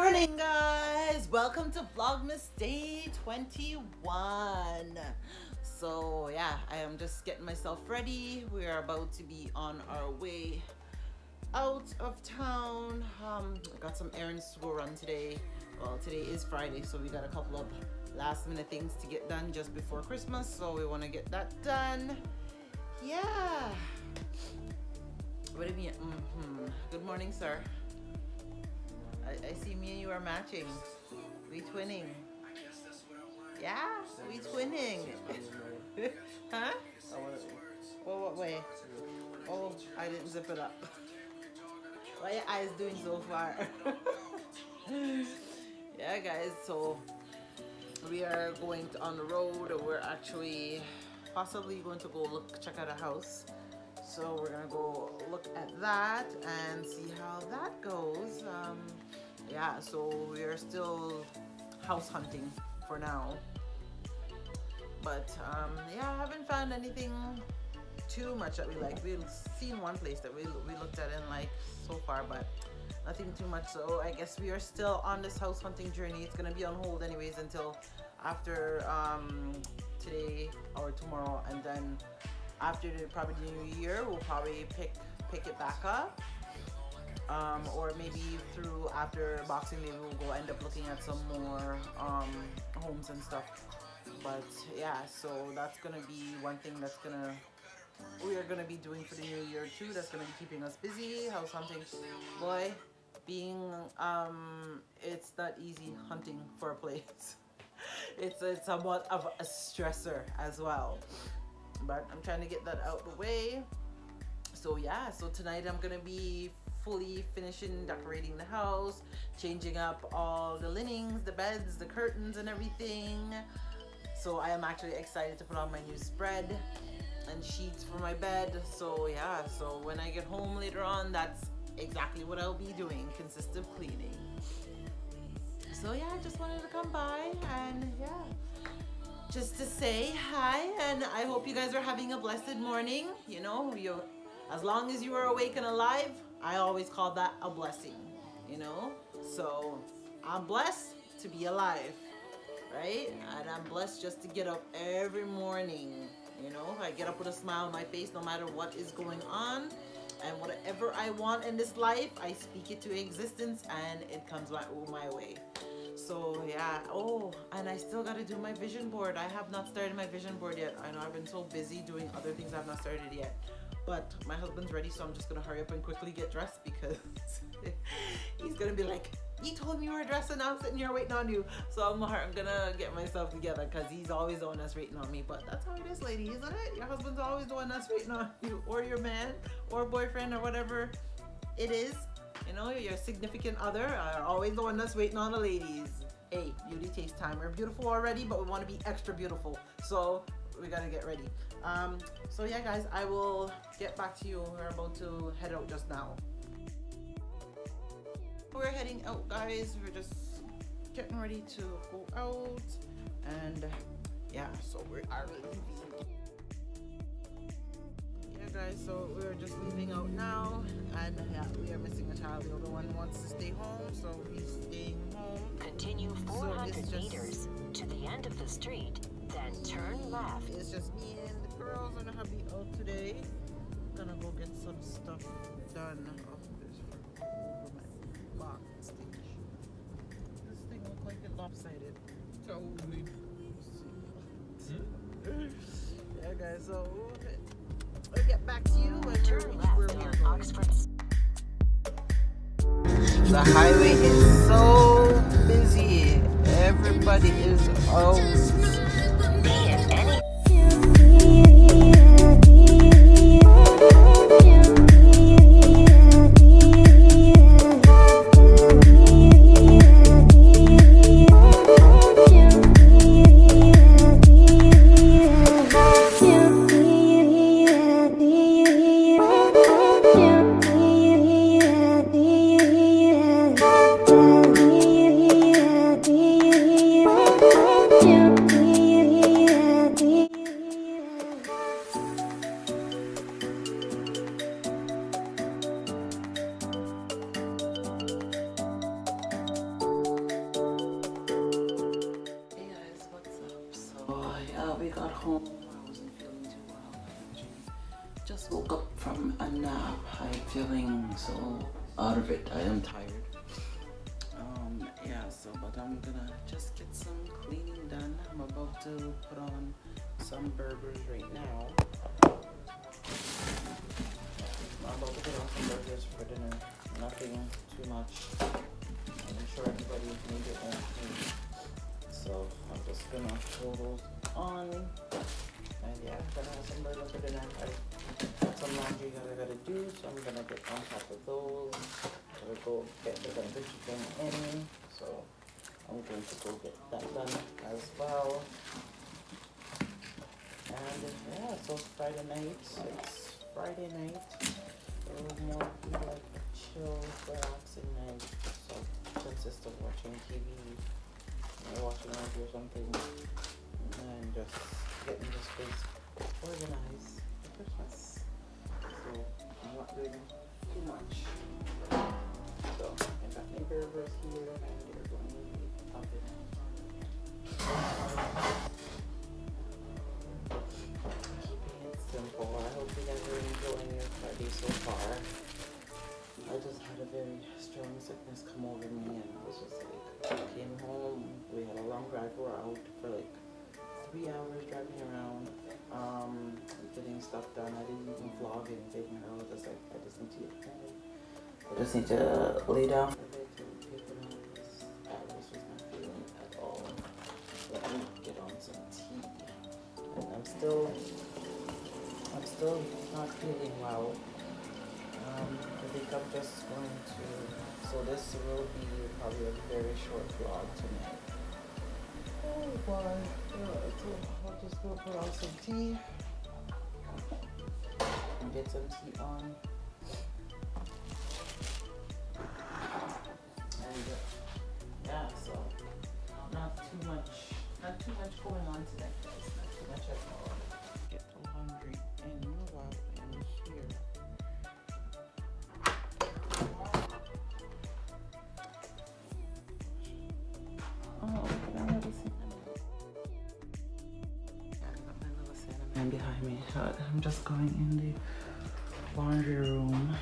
morning, guys. Welcome to Vlogmas Day 21. So yeah, I am just getting myself ready. We are about to be on our way out of town. I got some errands to go run today. Well, today is Friday, so we got a couple of last minute things to get done just before Christmas, so we want to get that done. Yeah. What do you mean? Good morning, sir. I see me and you are matching. We twinning. Yeah, we twinning. Huh? Oh, what way? Oh, I didn't zip it up. What are your eyes doing so far? Yeah, guys, so we are going on the road. We're actually possibly going to go check out a house. So we're gonna go look at that and see how that goes. Yeah, so we are still house hunting for now. But yeah, I haven't found anything too much that we like. We've seen one place that we looked at and like so far, but nothing too much. So I guess we are still on this house hunting journey. It's gonna be on hold anyways until after today or tomorrow, and then after probably the new year we'll probably pick it back up, or maybe through after Boxing Day we'll go end up looking at some more homes and stuff. But yeah, so that's gonna be one thing we are gonna be doing for the new year too. That's gonna be keeping us busy. House hunting, boy, being it's not easy hunting for a place. It's somewhat of a stressor as well, but I'm trying to get that out the way. So yeah, so tonight I'm gonna be fully finishing decorating the house, changing up all the linens, the beds, the curtains and everything. So I am actually excited to put on my new spread and sheets for my bed. So yeah, so when I get home later on, that's exactly what I'll be doing, consistent cleaning. So yeah, I just wanted to come by and yeah, just to say hi, and I hope you guys are having a blessed morning. You know, as long as you are awake and alive, I always call that a blessing, you know. So I'm blessed to be alive, right? And I'm blessed just to get up every morning. You know, I get up with a smile on my face no matter what is going on, and whatever I want in this life, I speak it to existence and it comes my way. So yeah, oh, and I still got to do my vision board. I have not started my vision board yet. I know I've been so busy doing other things I've not started yet, but my husband's ready, so I'm just gonna hurry up and quickly get dressed because he's gonna be like, you told me you were dressed and I'm sitting here waiting on you. So I'm gonna get myself together because he's always the one that's waiting on me. But that's how it is, lady, isn't it? Your husband's always the one that's waiting on you, or your man or boyfriend or whatever it is. You know, your significant other are always the one that's waiting on the ladies. Hey, beauty takes time. We're beautiful already, but we want to be extra beautiful. So we gotta get ready. So yeah, guys, I will get back to you. We're about to head out just now. We're heading out, guys. We're just getting ready to go out, and yeah, so we are leaving. Guys, so we're just leaving out now, and yeah, we are missing a child. The other one wants to stay home, so he's staying home. Continue 400 meters to the end of the street, then turn left. It's just me and the girls and the hubby out today. Gonna go get some stuff done. Oh, this for my box stage. This thing looks like it's lopsided. Totally. Yeah, guys, so we'll get back to you when we're here. Oxford. The highway is so busy. Everybody is out. Be it any. You home. I wasn't feeling too well. I just woke up from a nap. I'm feeling so out of it. I am tired. Yeah, so but I'm gonna just get some cleaning done. I'm about to put on some burgers right now. I'm about to put on some burgers for dinner. Nothing too much. I'm sure everybody made their own food. So I'm just gonna throw those on. And yeah, I'm gonna have some burgers for dinner. I got some laundry that I gotta do, so I'm gonna get on top of those. Gotta go get the chicken in. So I'm going to go get that done as well. And yeah, so it's Friday night. It's Friday night. It was more like a chill, relaxing night. So it consists of watching TV, watching a movie or something, and just getting the space organized for Christmas. So I'm not doing too much. So I got my burgers here, and they're going to be popping. Keeping it simple. I hope you guys are enjoying your Friday so far. I just had a very strong sickness come over me, and I was just like, I came home. We had a long drive. We were out for like 3 hours driving around, getting stuff done. I didn't even vlog anything. I was just like, I just need to get home. I just need to lay down a bit and take a nap. I was just not feeling at all. Let me get on some tea. And I'm still not feeling well. I think I'm just going to, so this will be probably a very short vlog tonight. Oh boy, yeah, so I'll just go put on some tea and get some tea on. And yeah, so not too much going on today, guys. Not too much at all. Get the laundry in while in here. Oh, I got my little cinnamon behind me. I'm just going in the laundry room.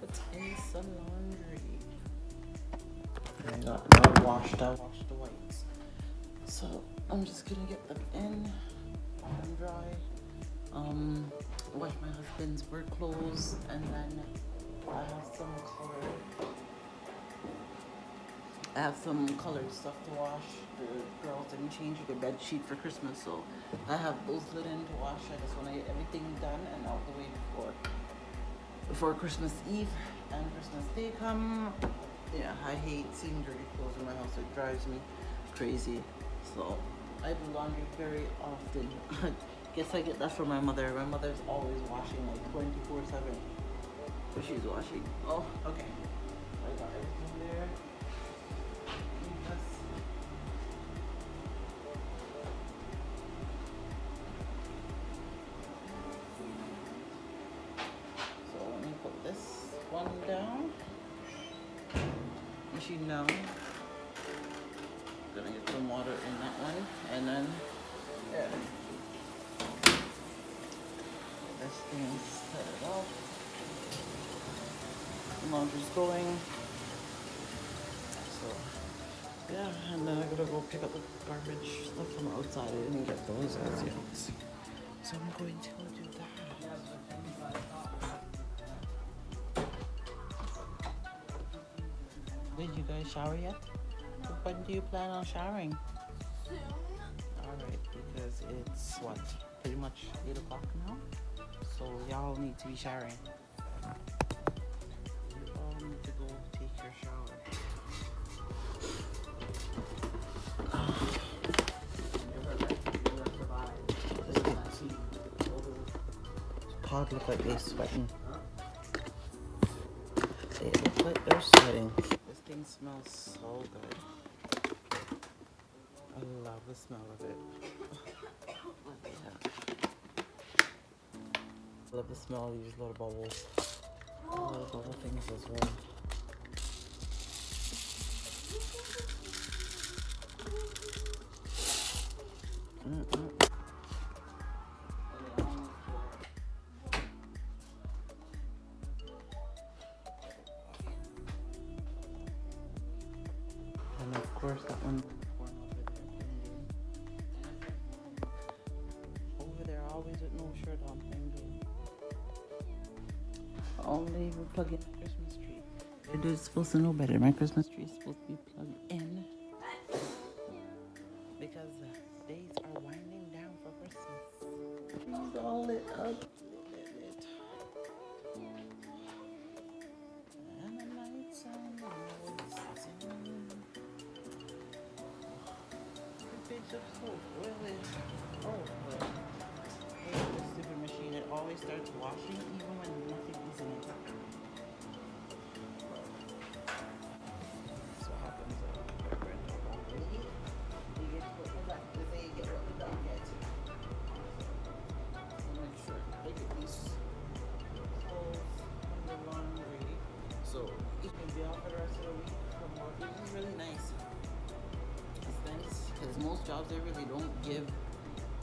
Put in some laundry. I washed the whites. So I'm just gonna get them in and dry. Wash my husband's work clothes, and then I have some colored stuff to wash. The girls didn't change their bed sheet for Christmas, so I have those linen to wash. I just want to get everything done and out the way before Christmas Eve and Christmas Day come. Yeah, I hate seeing dirty clothes in my house. It drives me crazy. So I do laundry very often. Guess I get that from my mother. My mother's always washing like 24/7. But she's washing. Oh, okay. I got everything there. So let me put this one down. Machine down. Gonna get some water in that one, and then yeah. This thing set it off. Laundry's going. So yeah, and then I gotta go pick up the garbage stuff from outside. I didn't get those as yet. So I'm going to do that. Did you guys shower yet? When do you plan on showering? Soon. Alright, because it's what? Pretty much 8 o'clock now? So y'all need to be showering. You all need to go take your shower. Pod look like they're sweating. They look like they're sweating. This thing smells so good. I love the smell of it. I love the smell of these little bubbles. Little bubble things as well. And of course that one's born over there, always with no shirt on, playing game. Only we're plugging the Christmas tree. They're supposed to know better. My Christmas tree is supposed to be plugged in because the days are winding down for Christmas. Tree's all lit up. And the lights on the noise. The bitch of soap. Oh, but the stupid machine, it always starts washing even when nothing is in it. That's what happens when we're in the wrong way. You get what we got to say, you get what we don't get. So make sure I get these clothes in the laundry. So it can be off for the rest of the week from work. This is really nice. It's nice because most jobs they really don't give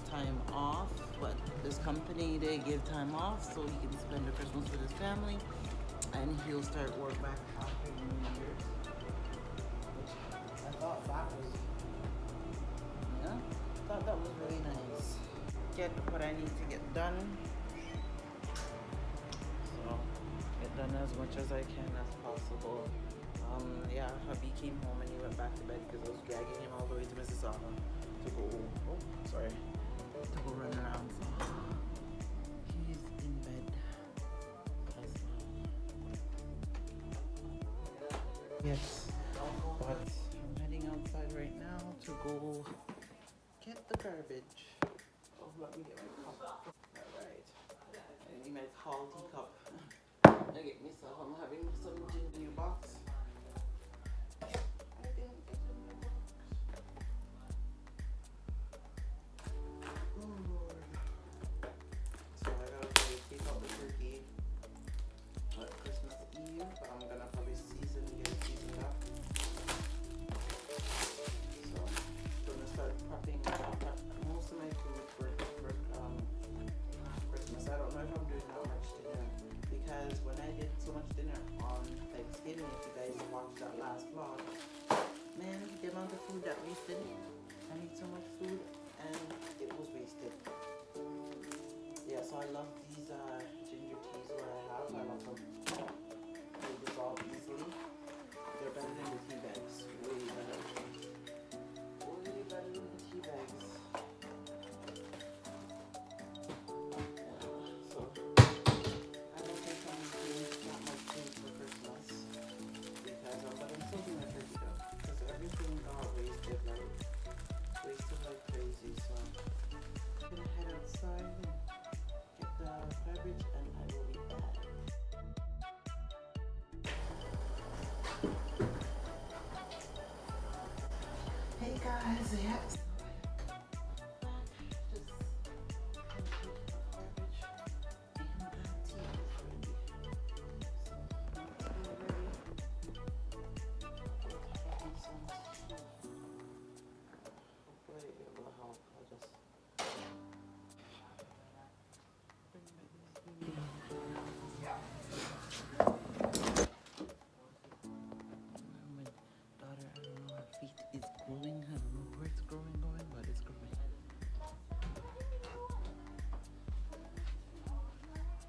time off, but this company they give time off so he can spend the Christmas with his family, and he'll start work back after New Year's. I thought that was, really nice. Get what I need to get done. So get done as much as I can as possible. Yeah, hubby came home and he went back to bed because I was dragging him all the way to Mississauga to go. Oh, sorry. To go run around, so he's in bed as well. Yes, but I'm heading outside right now to go get the garbage. Oh, let me get my cup. Alright, I need my tall teacup. I get myself, I'm having some ginger box. But I'm gonna probably get it seasoned up. So I'm gonna start prepping most of my food for Christmas. I don't know if I'm doing that much dinner because when I did so much dinner on Thanksgiving, if you guys watched that last vlog, man, the amount of food that wasted. I made so much food and it was wasted. Yeah, so I love these ginger teas where I have. I love them. They dissolve easily. They're better than the tea bags. Way better. Way better than the tea bags. Yeah, so I don't think I'm doing that much food for Christmas because but I'm still doing my turkey though because everything got wasted like crazy. So I'm gonna head outside and get the garbage and I will be back. Hey guys, yeah.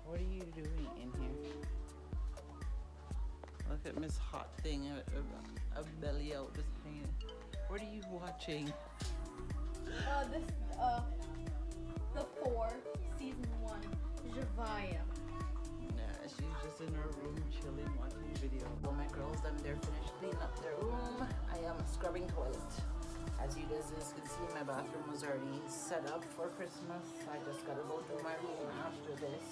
What are you doing in here? Look at Miss Hot Thing, a belly out just hanging. What are you watching? The 4, season 1, Javaya. Yeah, she's just in her room chilling, watching videos. Well, my girls, they're finished cleaning up their room. I am scrubbing toilet. As you guys can see, my bathroom was already set up for Christmas. I just gotta go do my room after this.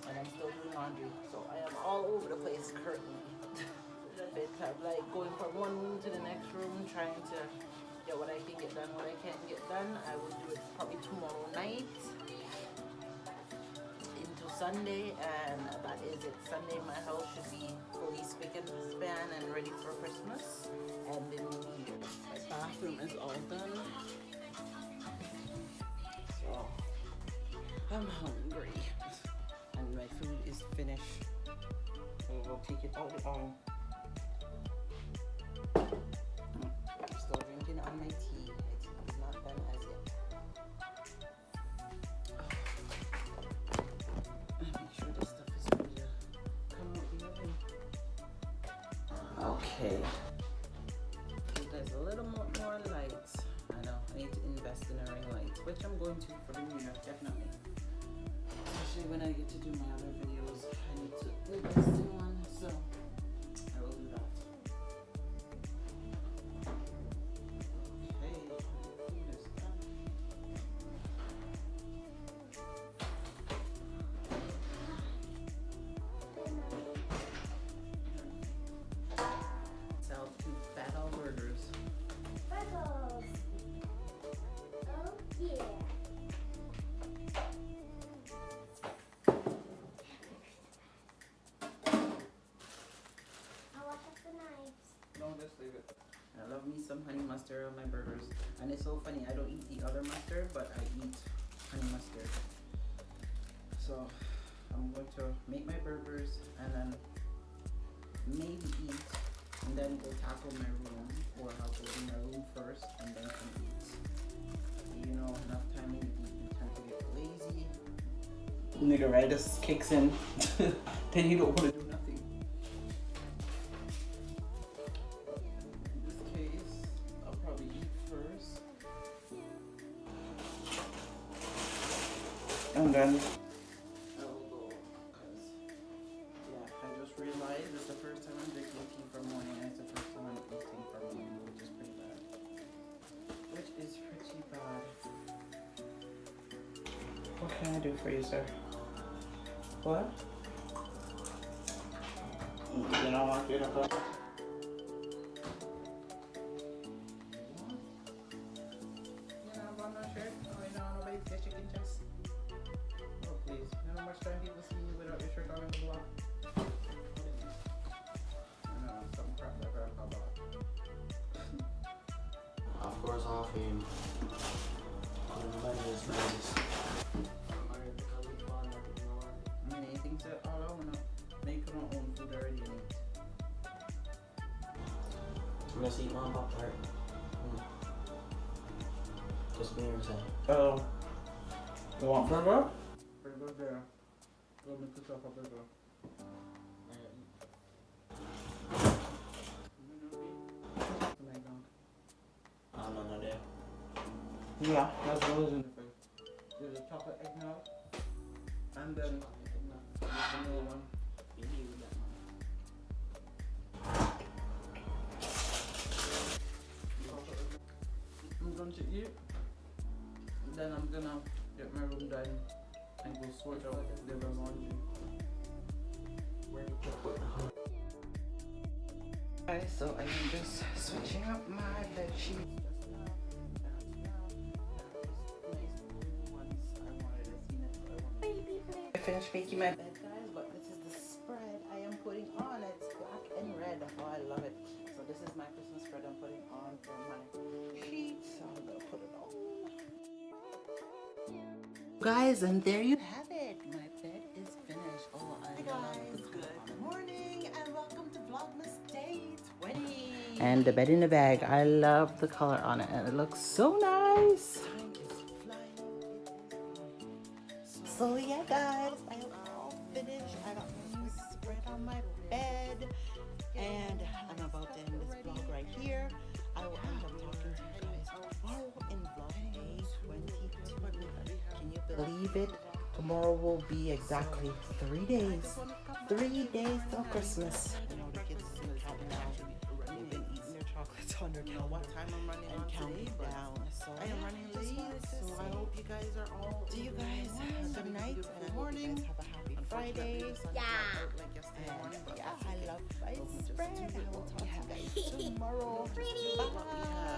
And I'm still doing laundry. So I am all over the place currently. I'm like going from one room to the next room, trying to get what I can get done, what I can't get done. I will do it probably tomorrow night into Sunday, and that is it. Sunday my house should be fully spick and span and ready for Christmas and the New Year. My bathroom is all done, so I'm hungry and my food is finished, so we'll take it out. on my tea. It is not done as yet. Make sure this stuff is ready to come out the oven. Okay. Give guys a little more lights. I know, I need to invest in a ring light, which I'm going to for the new year, definitely. Especially when I get to do my other videos, I need to invest in one, so I will do that. Okay, food is done. Sell 2 fat all burgers. Bubbles. Oh yeah. I'll wash up the knives. No, just leave it. I love me some honey mustard on my burgers. And it's so funny, I don't eat the other mustard, but I eat honey mustard. So I'm going to make my burgers and then maybe eat and then go tackle my room, or I'll go do my room first and then come eat. You know, enough time when you eat, you tend to get lazy. Niggeritis kicks in. Then you don't want to do nothing. In this case, I'll probably eat first. And then I will go, because, yeah, I just realized it's the first time I'm drinking tea for morning, and it's the first time I'm eating for morning, which is pretty bad. What can I do for you, sir? What? You don't want you to go? Oh, please. You know how much time people see you without your shirt on the block? I know, some crap that grandpa bought. Of course, off him. Everybody is nice. I mean, anything to all I wanna make our own food already in it. I'm gonna see mom pop tart. Just me or yourself. Oh. You want burger? Burger there. Go make yourself a burger. I'm not there. Yeah, that's what was in the fridge. There's a chocolate eggnog. And then the vanilla one. I'm going to eat. Then I'm gonna get my room done and go sort out the laundry. Alright, so I am just switching up my bed sheets. I finished making my bed, guys, but this is the spread I am putting on. It's black and red. Oh, I love it. So this is my Christmas spread I'm putting on for my sheets. So I'm gonna put it on. Guys, and there you have it. My bed is finished. Oh, I guys, good morning and welcome to Vlogmas Day 20. And the bed in the bag. I love the color on it and it looks so nice. So yeah, guys, I am all finished. I got my new spread on my bed, and I'm about to end this vlog right here. I will end up talking to you guys tomorrow in vlog day 22. Can you believe it? Tomorrow will be exactly 3 days. 3 days till Christmas. You know, the kids are counting down. They've been eating their chocolates on their couch. What time I'm running and counting down. So I am running late. So I hope you guys are all. Do you guys good night and good morning. Have a happy Friday. Yeah. And yeah, I love my spread. I will talk to you guys tomorrow. Bye.